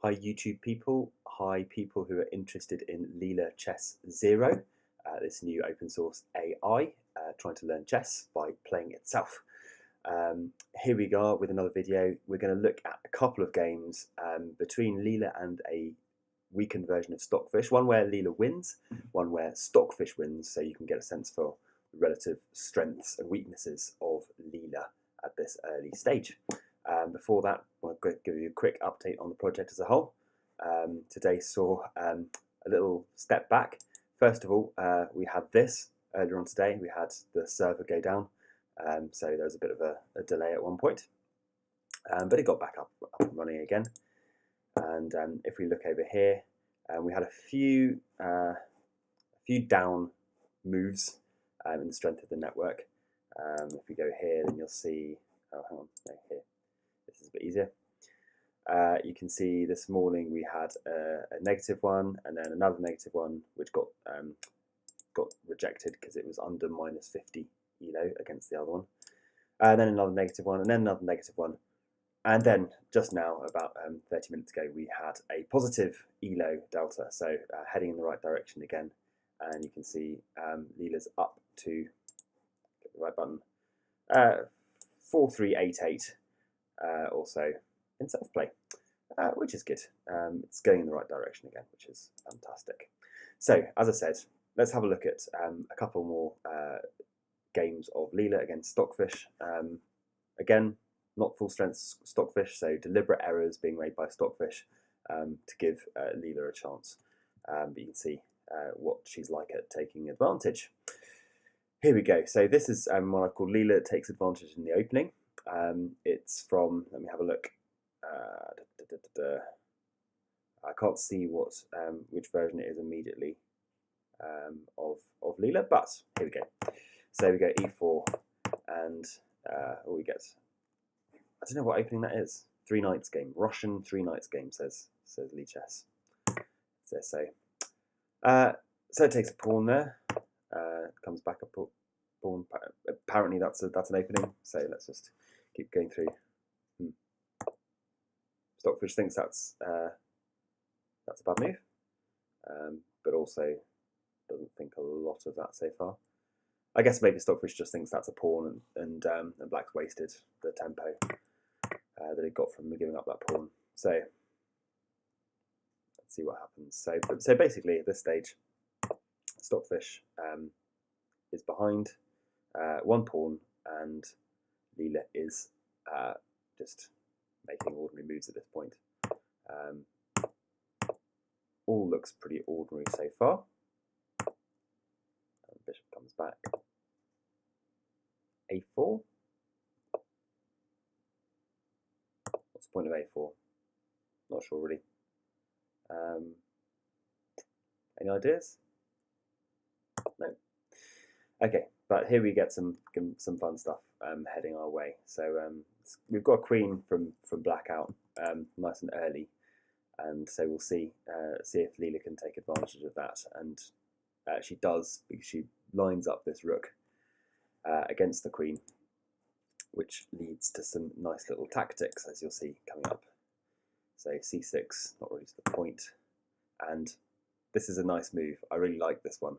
Hi YouTube people, hi people who are interested in Leela Chess Zero, this new open source AI trying to learn chess by playing itself. Here we are with another video. We're going to look at a couple of games between Leela and a weakened version of Stockfish, one where Leela wins, one where Stockfish wins, so you can get a sense for the relative strengths and weaknesses of Leela at this early stage. Before that, I'll give you a quick update on the project as a whole. Today saw a little step back. First of all, we had this earlier on today. We had the server go down, so there was a bit of a delay at one point, but it got back up and running again. And if we look over here, we had a few down moves in the strength of the network. If we go here, then you'll see. Oh, hang on, no, here. This is a bit easier. You can see this morning we had a negative one and then another negative one, which got rejected because it was under minus 50 ELO against the other one. And then another negative one, and then another negative one. And then just now, about 30 minutes ago, we had a positive ELO delta, so heading in the right direction again. And you can see Leela's up to, get the right button, 4388. Also in self-play, which is good. It's going in the right direction again, which is fantastic. So, as I said, let's have a look at a couple more games of Leela against Stockfish. Again, not full strength Stockfish, so deliberate errors being made by Stockfish to give Leela a chance. But you can see what she's like at taking advantage. Here we go. So this is what I've called Leela takes advantage in the opening. It's from, let me have a look. I can't see what which version it is immediately of Leela, but here we go. So we go e4, and we get, I don't know what opening that is. 3 knights game, Russian 3 knights game, says Lee Chess. So it takes a pawn there. Comes back a pawn. Apparently that's an opening. So let's just keep going through. Stockfish thinks that's a bad move, but also doesn't think a lot of that so far. I guess maybe Stockfish just thinks that's a pawn, and Black's wasted the tempo that it got from giving up that pawn. So let's see what happens. So basically at this stage, Stockfish is behind one pawn, and Leela is just making ordinary moves at this point. All looks pretty ordinary so far. And bishop comes back. A4. What's the point of A4? Not sure really. Any ideas? No. Okay, but here we get some fun stuff heading our way. So we've got a queen from Black out, nice and early, and so we'll see if Leela can take advantage of that, and she does, because she lines up this rook against the queen, which leads to some nice little tactics, as you'll see coming up. So c6, not really to the point, and this is a nice move. I really like this one.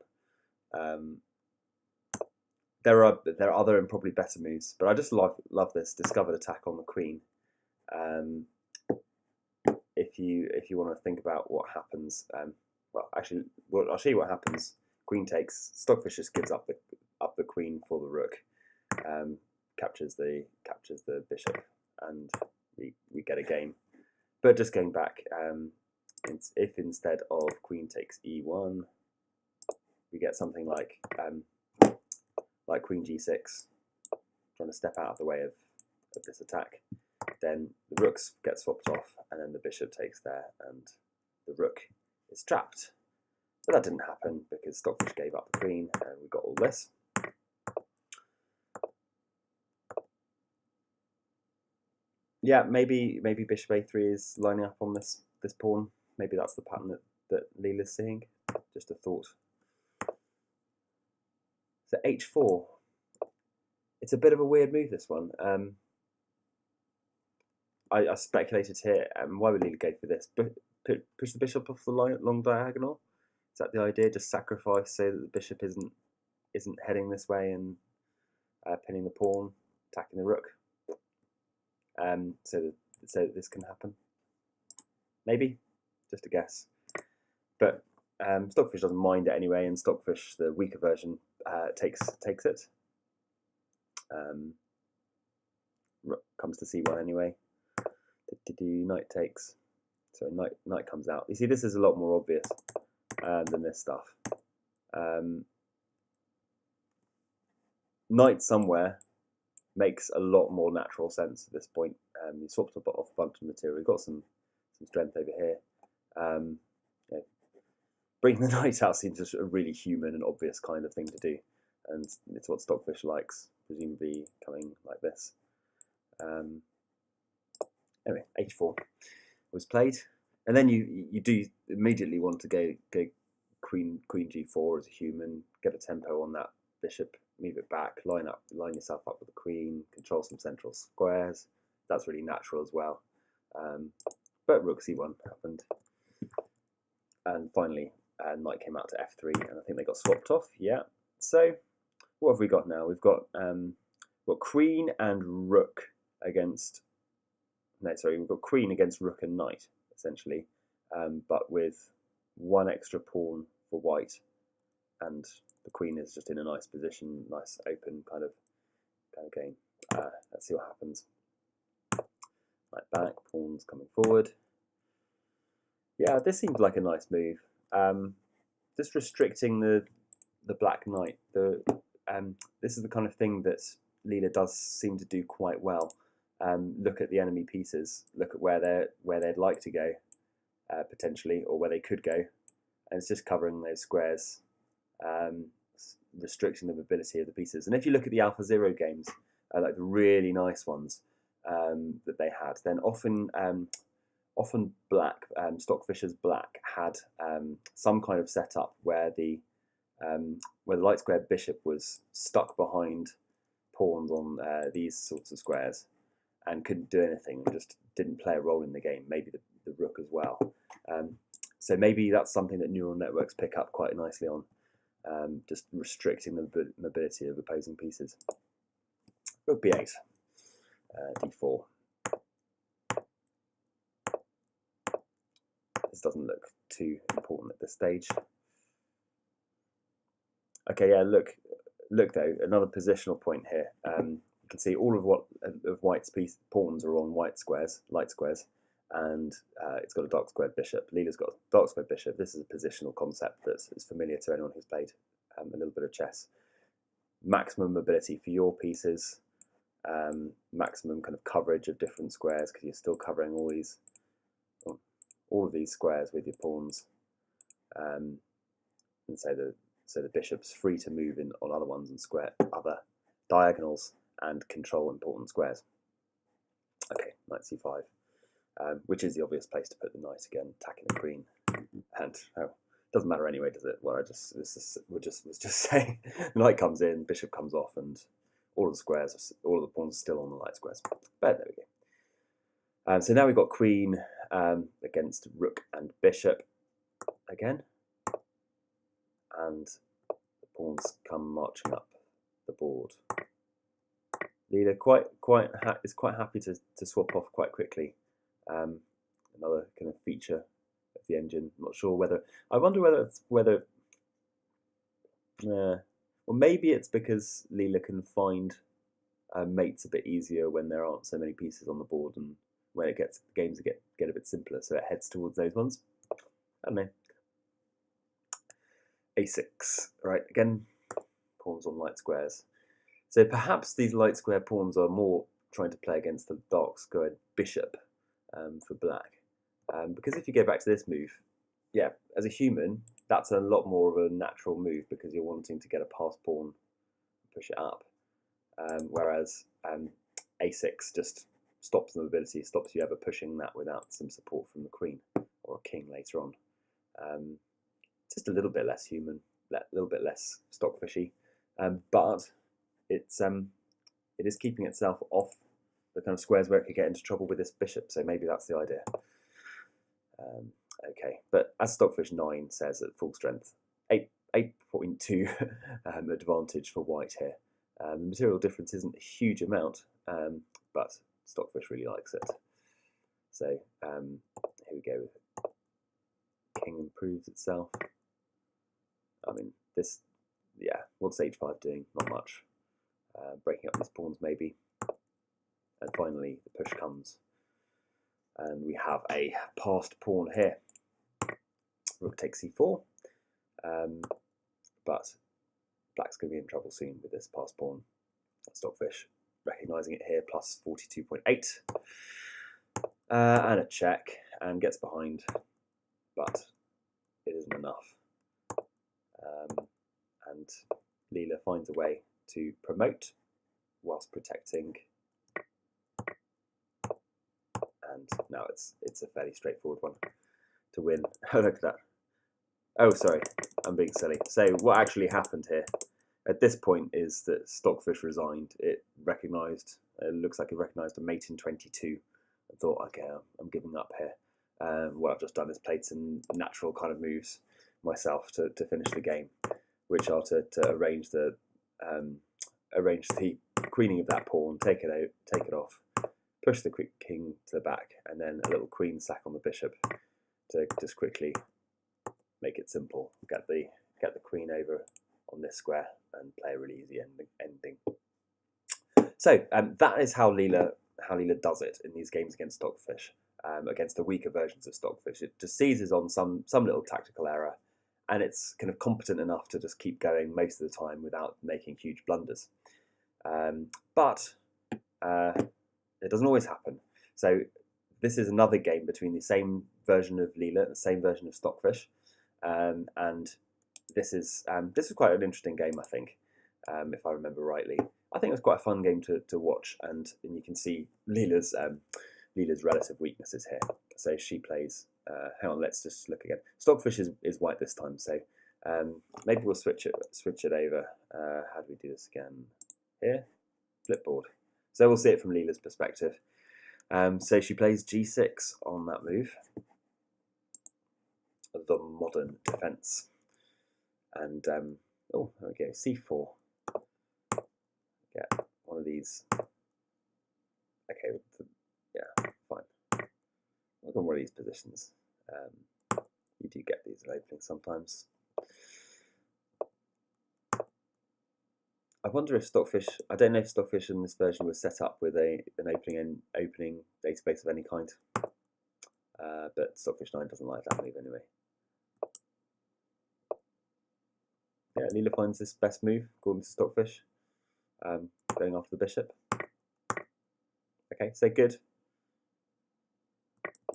There are other and probably better moves, but I just love this discovered attack on the queen. If you want to think about what happens, well, actually, I'll show you what happens. Queen takes. Stockfish just gives up the queen for the rook, captures the bishop, and we get a game. But just going back, if instead of queen takes e1, we get something like queen g6, trying to step out of the way of this attack, then the rooks get swapped off, and then the bishop takes there, and the rook is trapped. But that didn't happen because Stockfish gave up the queen, and we got all this. Yeah, maybe bishop a3 is lining up on this pawn. Maybe that's the pattern that Leela's seeing. Just a thought. So h4. It's a bit of a weird move, this one. I speculated here. Why would Leela go for this? Push the bishop off the long diagonal. Is that the idea? Just sacrifice so that the bishop isn't heading this way and pinning the pawn, attacking the rook. So that this can happen. Maybe, just a guess. But Stockfish doesn't mind it anyway, and Stockfish, the weaker version, takes it. Rook comes to c1 anyway. Knight takes. So knight comes out. You see, this is a lot more obvious than this stuff. Knight somewhere makes a lot more natural sense at this point. You swapped off a bunch of material. You've got some strength over here. Yeah. Bringing the knight out seems just a really human and obvious kind of thing to do, and it's what Stockfish likes, presumably coming like this. Anyway, h4 was played, and then you do immediately want to go queen g4 as a human, get a tempo on that bishop, move it back, line yourself up with the queen, control some central squares. That's really natural as well. But rook c1 happened, and finally knight came out to f3, and I think they got swapped off. Yeah. So what have we got now? We've got queen and rook against. No, sorry, we've got queen against rook and knight essentially, but with one extra pawn for white, and the queen is just in a nice position, nice open kind of game. Let's see what happens. Knight back, pawns coming forward. Yeah, this seems like a nice move. Just restricting the black knight. This is the kind of thing that Leela does seem to do quite well. Look at the enemy pieces. Look at where they'd like to go, potentially, or where they could go, and it's just covering those squares, restricting the mobility of the pieces. And if you look at the Alpha Zero games, like the really nice ones that they had, then often black, Stockfish's black had some kind of setup where the light square bishop was stuck behind pawns on these sorts of squares and couldn't do anything, and just didn't play a role in the game. Maybe the rook as well. So maybe that's something that neural networks pick up quite nicely on, just restricting the mobility of opposing pieces. Rook b8, d4. This doesn't look too important at this stage. Okay, yeah, look though, another positional point here. You can see all of white's pawns are on light squares, and it's got a dark squared bishop. Leela's got a dark squared bishop. This is a positional concept that's familiar to anyone who's played a little bit of chess. Maximum mobility for your pieces, maximum kind of coverage of different squares, because you're still covering all of these squares with your pawns, and so the bishop's free to move in on other ones and square other diagonals and control important squares. Okay, knight c5, which is the obvious place to put the knight again, attacking the queen. And doesn't matter anyway, does it? What I was just saying. The knight comes in, bishop comes off, and all of the pawns are still on the light squares. But there we go. So now we've got queen against rook and bishop again, and the pawns come marching up the board. Leela is quite happy to swap off quite quickly. Another kind of feature of the engine. I'm not sure whether. I wonder whether. Or maybe it's because Leela can find mates a bit easier when there aren't so many pieces on the board, and when games get a bit simpler, so it heads towards those ones. I don't know. a6, right? Again, pawns on light squares. So perhaps these light square pawns are more trying to play against the dark squared bishop for black. Because if you go back to this move, yeah, as a human, that's a lot more of a natural move because you're wanting to get a pass pawn, push it up. Whereas a6 just stops the mobility, stops you ever pushing that without some support from the queen or a king later on. Just a little bit less human, a little bit less stockfishy, but it is keeping itself off the kind of squares where it could get into trouble with this bishop. So maybe that's the idea. Okay, but as Stockfish 9 says at full strength, 8.2 advantage for white here. The material difference isn't a huge amount, but Stockfish really likes it. So here we go. King improves itself. I mean, this, yeah, what's h5 doing? Not much. Breaking up these pawns maybe. And finally, the push comes. And we have a passed pawn here. Rook takes c4. But black's going to be in trouble soon with this passed pawn. Stockfish recognising it here, plus 42.8. And a check, and gets behind. But it isn't enough. And Leela finds a way to promote whilst protecting. And now it's a fairly straightforward one to win. Oh, look at that. Oh, sorry, I'm being silly. So what actually happened here at this point is that Stockfish resigned. It looks like it recognised a mate in 22 and thought, okay, I'm giving up here. What I've just done is played some natural kind of moves myself to finish the game, which are to arrange the queening of that pawn, take it out, take it off, push the quick king to the back, and then a little queen sack on the bishop to just quickly make it simple. Get the queen over on this square and play a really easy ending. So that is how Leela does it in these games against Stockfish, against the weaker versions of Stockfish. It just seizes on some little tactical error, and it's kind of competent enough to just keep going most of the time without making huge blunders. But it doesn't always happen. So this is another game between the same version of Leela and the same version of Stockfish, and this is quite an interesting game, I think, if I remember rightly. I think it was quite a fun game to watch, and you can see Leela's relative weaknesses here. So she plays. Hang on, let's just look again. Stockfish is white this time, so maybe we'll switch it over. How do we do this again? Here, flipboard. So we'll see it from Leela's perspective. So she plays g6 on that move, the modern defence, and oh, there we go, c4. Get one of these. Okay, yeah, fine. Look on one of these positions. You do get these in opening sometimes. I wonder if Stockfish, I don't know if Stockfish in this version was set up with an opening database of any kind. But Stockfish 9 doesn't like that move anyway. Yeah, Leela finds this best move, according to Stockfish, going after the bishop. Okay, so good.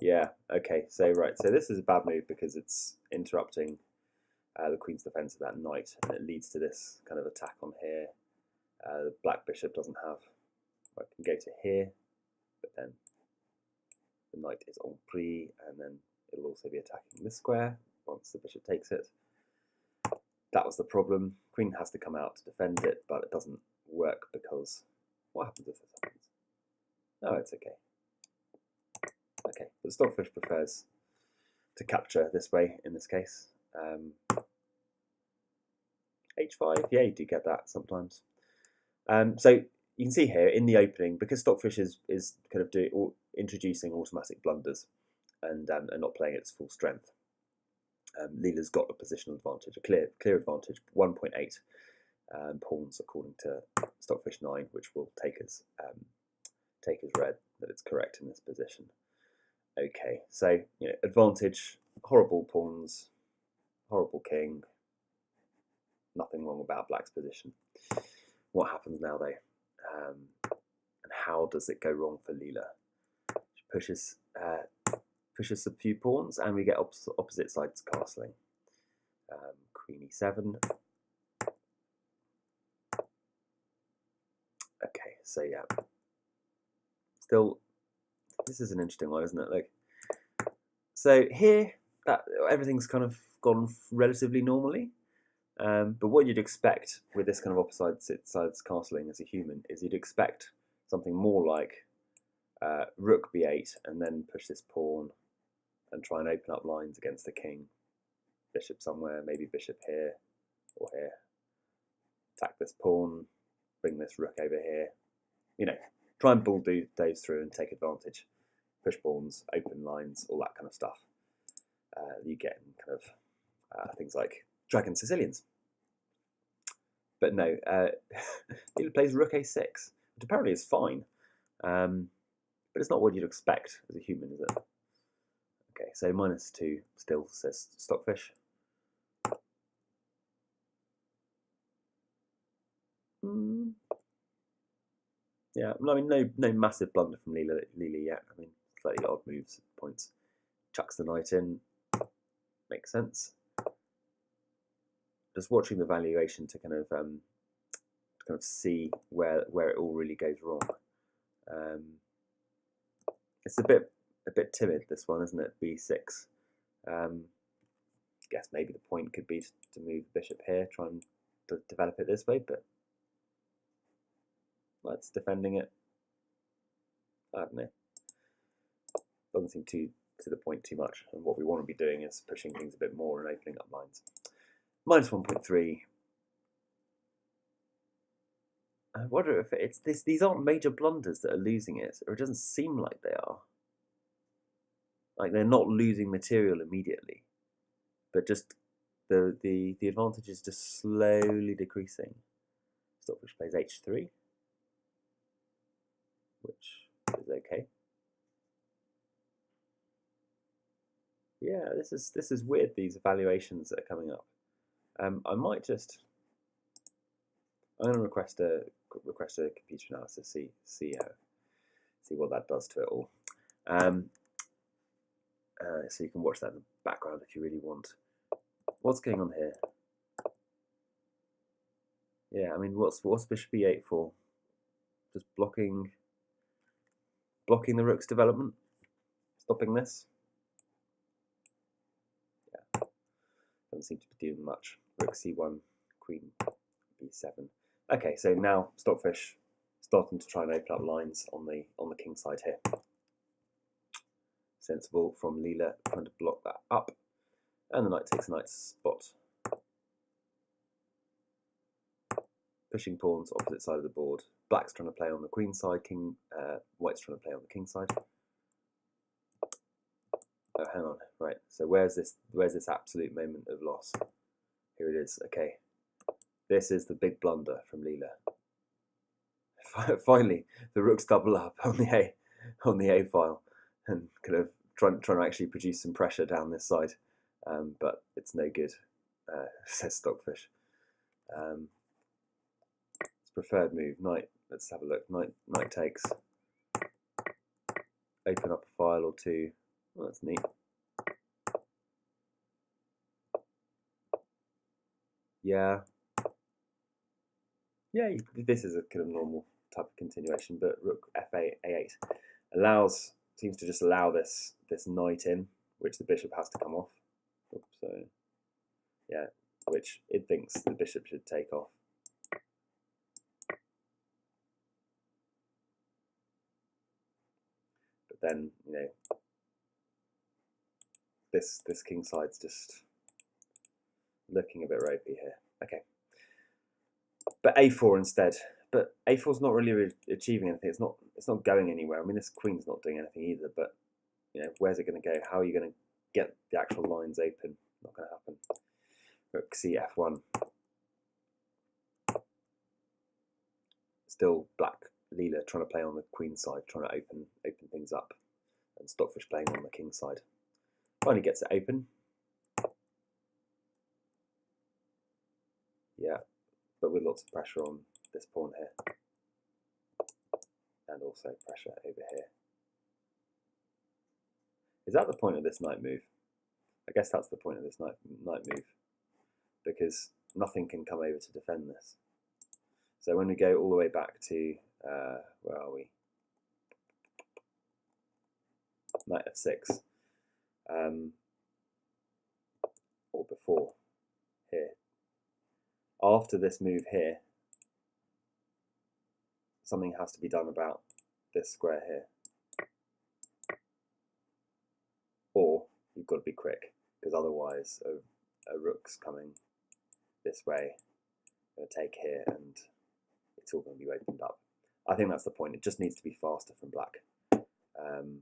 Yeah, okay, so right, so this is a bad move because it's interrupting the queen's defence of that knight, and it leads to this kind of attack on here. The black bishop doesn't have, well, it can go to here, but then the knight is en prise, and then it'll also be attacking this square once the bishop takes it. That was the problem. Queen has to come out to defend it, but it doesn't work because what happens if this happens? Oh, it's okay. Okay, but Stockfish prefers to capture this way in this case. H5, yeah, you do get that sometimes. So you can see here in the opening, because Stockfish is kind of introducing automatic blunders and not playing at its full strength. Leela's got a positional advantage, a clear advantage, 1.8 pawns according to Stockfish 9, which will take as read that it's correct in this position. Okay, so advantage, horrible pawns, horrible king. Nothing wrong about black's position. What happens now, though? And how does it go wrong for Leela? She pushes a few pawns, and we get opposite sides castling. Queen e7. Okay, so yeah. Still, this is an interesting one, isn't it? Like, so here, everything's kind of gone relatively normally. But what you'd expect with this kind of opposite sides castling as a human is you'd expect something more like rook b8, and then push this pawn and try and open up lines against the king. Bishop somewhere, maybe bishop here or here. Attack this pawn, bring this rook over here. You know, try and bulldoze through and take advantage. Push pawns, open lines, all that kind of stuff. You get in kind of things like Dragon Sicilians. But no, he plays rook a6, which apparently is fine. But it's not what you'd expect as a human, is it? Okay, so -2 still, says Stockfish. Yeah, I mean, no massive blunder from Leela yet. I mean, slightly odd moves at points. Chucks the knight in, makes sense. Just watching the valuation to kind of see where it all really goes wrong. It's a bit timid, this one, isn't it? B6. Guess maybe the point could be to move the bishop here, try and develop it this way, but that's defending it. I don't know. Doesn't seem to the point too much, and what we want to be doing is pushing things a bit more and opening up lines. -1.3. I wonder if it's these aren't major blunders that are losing it, or it doesn't seem like they are. Like they're not losing material immediately, but just the advantage is just slowly decreasing. Stockfish plays h3, which is okay. Yeah, this is weird. These evaluations that are coming up. I might just. I'm going to request a computer analysis. See what that does to it all. So you can watch that in the background if you really want. What's going on here? Yeah, I mean, what's bishop e8 for? Just blocking the rook's development, stopping this. Yeah, doesn't seem to be doing much. Rook c1, queen b7. Okay, so now Stockfish starting to try and open up lines on the king side here. Sensible from Leela, trying to block that up, and the knight takes a nice spot. Pushing pawns opposite side of the board. Black's trying to play on the queen side, white's trying to play on the king side. Oh, hang on, right. So where's this absolute moment of loss? Here it is. Okay, this is the big blunder from Leela. Finally, the rooks double up on the A file, and kind of trying to actually produce some pressure down this side, but it's no good, says Stockfish. Preferred move, knight. Let's have a look. Knight takes. Open up a file or two. Oh, that's neat. Yeah. Yeah, this is a kind of normal type of continuation, but rook f8, a8 seems to just allow this knight in, which the bishop has to come off. Oops, so yeah, which it thinks the bishop should take off. But then, you know, this king side's just looking a bit ropey here. Okay. But a4 instead. But a4's not really achieving anything. It's not going anywhere. I mean, this queen's not doing anything either. But you know, where's it going to go? How are you going to get the actual lines open? Not going to happen. Rook cf1. Still black Leela trying to play on the queen side, trying to open things up, and Stockfish playing on the king side. Finally gets it open. Yeah, but with lots of pressure on this pawn here, and also pressure over here. Is that the point of this knight move? I guess that's the point of this knight move, because nothing can come over to defend this. So when we go all the way back to, where are we? Knight f6, or before here. After this move here, something has to be done about this square here. we've got to be quick, because otherwise a rook's coming this way, going to take here, and it's all going to be opened up. I think that's the point. It just needs to be faster from black, and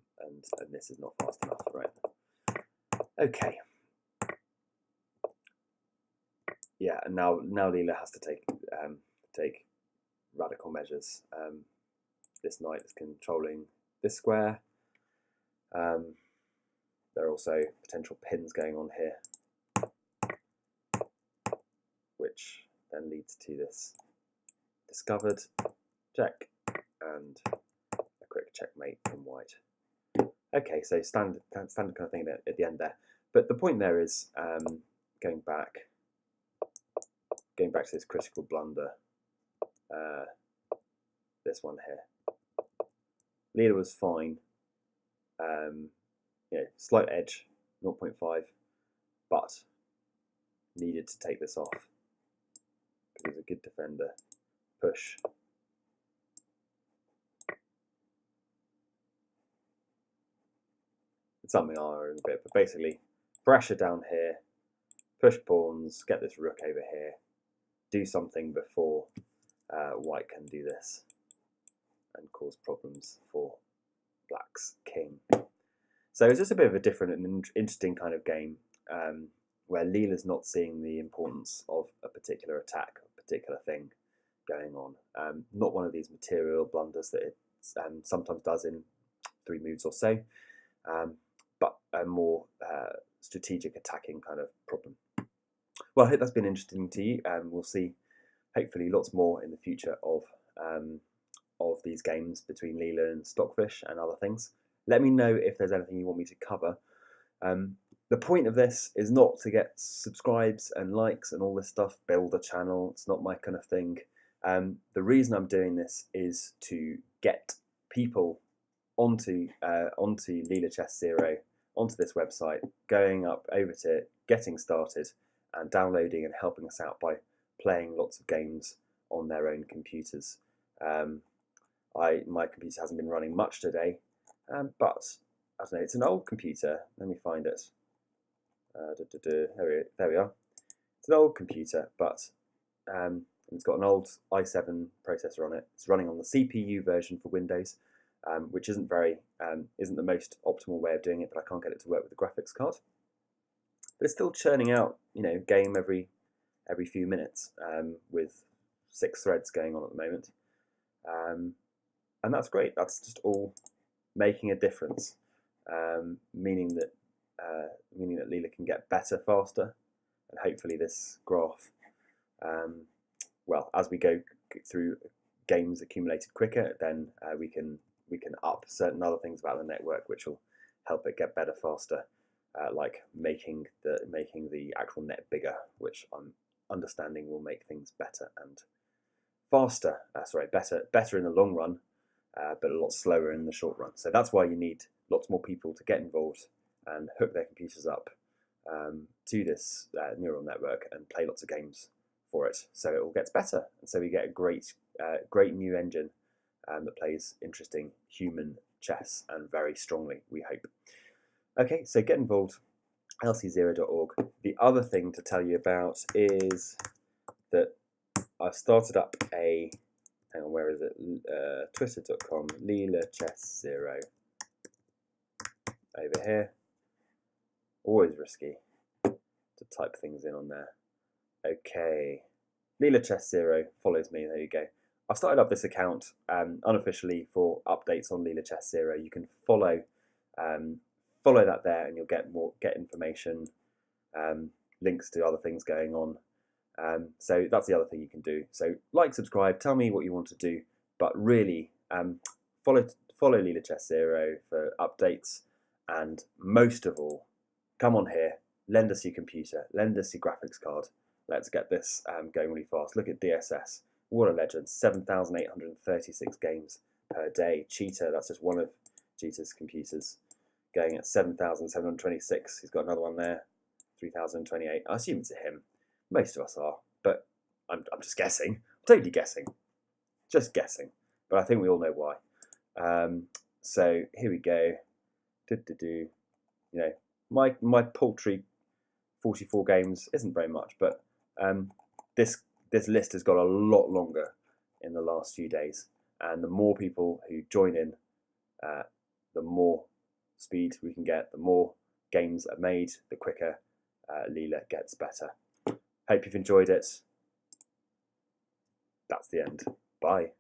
this is not fast enough, right? Okay. Yeah, and now Leela has to take radical measures. This knight is controlling this square. There are also potential pins going on here, which then leads to this discovered check and a quick checkmate from white. Okay, so standard kind of thing at the end there. But the point there is going back to this critical blunder. This one here. Leela was fine. Slight edge, 0.5, but needed to take this off because he's a good defender. Push. It's something I'll argue a bit, but basically pressure down here, push pawns, get this rook over here, do something before white can do this and cause problems for black's king. So it's just a bit of a different and interesting kind of game where Leela's not seeing the importance of a particular attack, a particular thing going on. Not one of these material blunders that it sometimes does in 3 moves or so, but a more strategic attacking kind of problem. Well, I hope that's been interesting to you. We'll see hopefully lots more in the future of these games between Leela and Stockfish and other things. Let me know if there's anything you want me to cover. The point of this is not to get subscribes and likes and all this stuff, build a channel. It's not my kind of thing. The reason I'm doing this is to get people onto Leela Chess Zero, onto this website, going up over to it, getting started, and downloading and helping us out by playing lots of games on their own computers. My computer hasn't been running much today, but I don't know, it's an old computer. Let me find it. There we are. It's an old computer, but it's got an old i7 processor on it. It's running on the CPU version for Windows, which isn't the most optimal way of doing it, but I can't get it to work with the graphics card. But it's still churning out, game every few minutes, with 6 threads going on at the moment, and that's great. That's just all making a difference, meaning that Leela can get better faster, and hopefully this graph, well, as we go through games accumulated quicker, then we can up certain other things about the network which will help it get better faster, like making the actual net bigger, which I'm understanding will make things better and faster. Better in the long run, but a lot slower in the short run. So that's why you need lots more people to get involved and hook their computers up to this neural network and play lots of games for it, so it all gets better, and so we get a great new engine that plays interesting human chess, and very strongly, we hope. Okay, so get involved, lc0.org. The other thing to tell you about is that I've started up a, hang on, where is it? Twitter.com, Leela Chess 0. Over here. Always risky to type things in on there. Okay, Leela Chess 0 follows me, there you go. I've started up this account unofficially for updates on Leela Chess 0. You can follow that there, and you'll get information, links to other things going on. So that's the other thing you can do. So like, subscribe, tell me what you want to do, but really follow Leela Chess 0 for updates, and most of all, come on here, lend us your computer, lend us your graphics card. Let's get this going really fast. Look at DSS. What a legend. 7,836 games per day. Cheetah, that's just one of Cheetah's computers, going at 7,726. He's got another one there, 3,028. I assume it's him. Most of us are, but I'm just guessing. Totally guessing. Just guessing. But I think we all know why. So here we go. my paltry 44 games isn't very much, but this list has got a lot longer in the last few days, and the more people who join in, the more speed we can get, the more games are made, the quicker Leela gets better. Hope you've enjoyed it. That's the end. Bye.